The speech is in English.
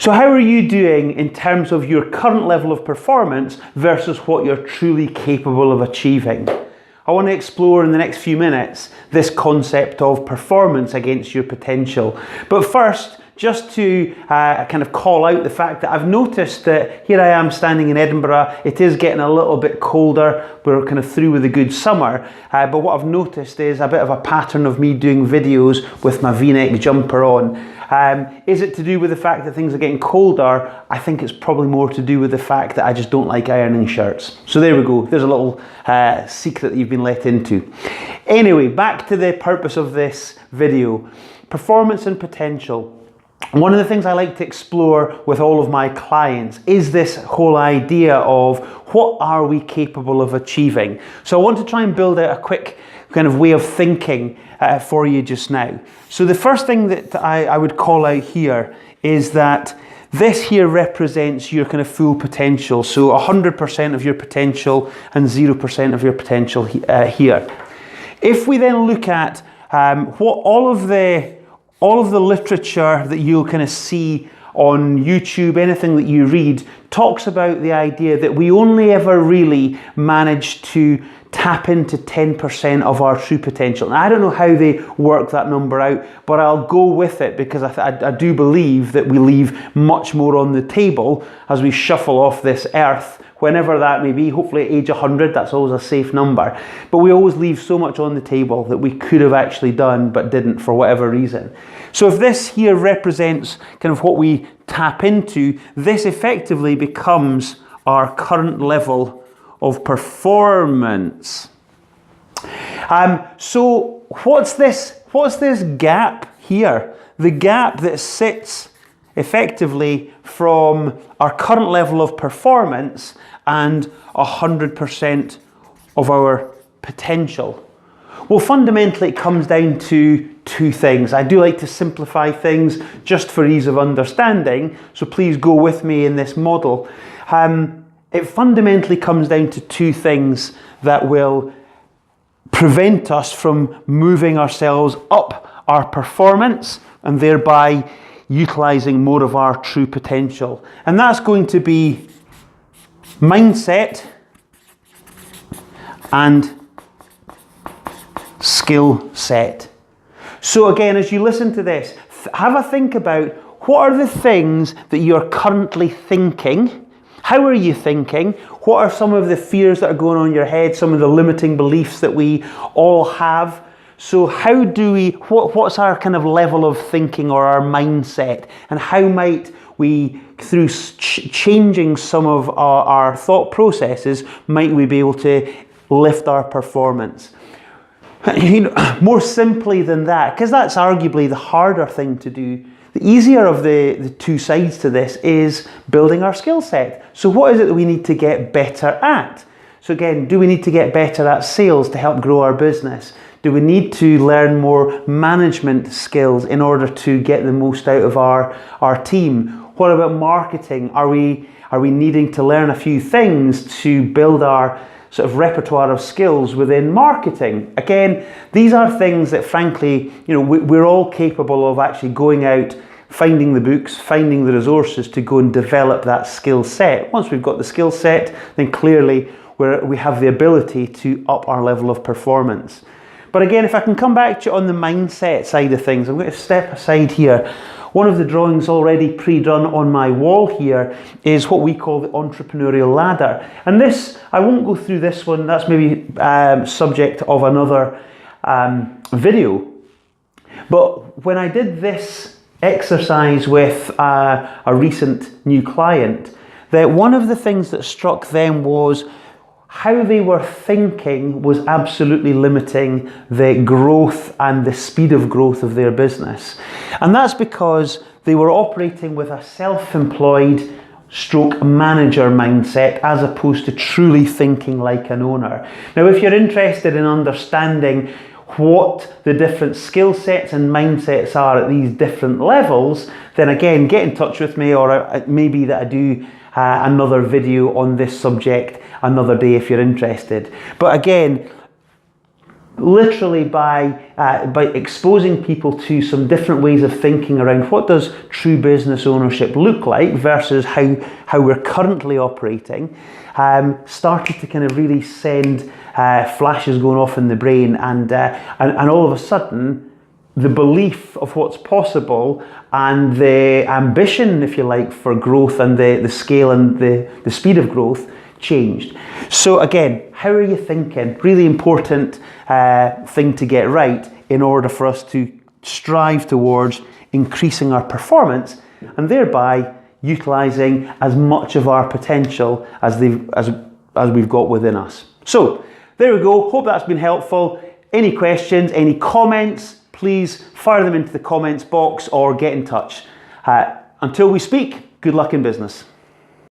So how are you doing in terms of your current level of performance versus what you're truly capable of achieving? I want to explore in the next few minutes this concept of performance against your potential. But first, just to kind of call out the fact that I've noticed that here I am standing in Edinburgh. It is getting a little bit colder. We're kind of through with a good summer. But what I've noticed is a bit of a pattern of me doing videos with my V-neck jumper on. Is it to do with the fact that things are getting colder? I think it's probably more to do with the fact that I just don't like ironing shirts. So there we go. There's a little secret that you've been let into. Anyway, back to the purpose of this video. Performance and potential. One of the things I like to explore with all of my clients is this whole idea of what are we capable of achieving. So I want to try and build out a quick kind of way of thinking for you just now. So the first thing that I would call out here is that this here represents your kind of full potential. So 100% of your potential and 0% of your potential here. If we then look at what all of the literature that you'll kind of see on YouTube, anything that you read, talks about the idea that we only ever really manage to tap into 10% of our true potential. Now, I don't know how they work that number out, but I'll go with it because I do believe that we leave much more on the table as we shuffle off this earth, whenever that may be. Hopefully at age 100, that's always a safe number. But we always leave so much on the table that we could have actually done but didn't for whatever reason. So if this here represents kind of what we tap into, this effectively becomes our current level of performance. So what's this gap here? The gap that sits effectively from our current level of performance and 100% of our potential. Well, fundamentally it comes down to two things. I do like to simplify things just for ease of understanding, so please go with me in this model. It fundamentally comes down to two things that will prevent us from moving ourselves up our performance and thereby utilizing more of our true potential. And that's going to be mindset and skill set. So again, as you listen to this, have a think about what are the things that you're currently thinking. How are you thinking? What are some of the fears that are going on in your head, some of the limiting beliefs that we all have? So how do we, what's our kind of level of thinking or our mindset? And how might we, through changing some of our thought processes, might we be able to lift our performance? You know, more simply than that, because that's arguably the harder thing to do. The easier of the two sides to this is building our skill set. So what is it that we need to get better at? So again, do we need to get better at sales to help grow our business? Do we need to learn more management skills in order to get the most out of our team? What about marketing? Are we needing to learn a few things to build our sort of repertoire of skills within marketing? Again, these are things that frankly, you know, we're all capable of actually going out, finding the books, finding the resources to go and develop that skill set. Once we've got the skill set, then clearly we have the ability to up our level of performance. But again, if I can come back to you on the mindset side of things, I'm going to step aside here. One of the drawings already pre-done on my wall here is what we call the entrepreneurial ladder. And this, I won't go through this one, that's maybe subject of another video. But when I did this exercise with a recent new client, that one of the things that struck them was how they were thinking was absolutely limiting the growth and the speed of growth of their business. And that's because they were operating with a self-employed stroke manager mindset as opposed to truly thinking like an owner. Now, if you're interested in understanding what the different skill sets and mindsets are at these different levels, then again, get in touch with me, or it may be that I do another video on this subject another day if you're interested. But again, literally by exposing people to some different ways of thinking around what does true business ownership look like versus how we're currently operating, started to kind of really send flashes going off in the brain, and all of a sudden the belief of what's possible and the ambition, if you like, for growth and the scale and the speed of growth changed. So again, how are you thinking? Really important thing to get right in order for us to strive towards increasing our performance and thereby utilising as much of our potential as we've got within us. So there we go. Hope that's been helpful. Any questions, any comments, please fire them into the comments box or get in touch. Until we speak, good luck in business.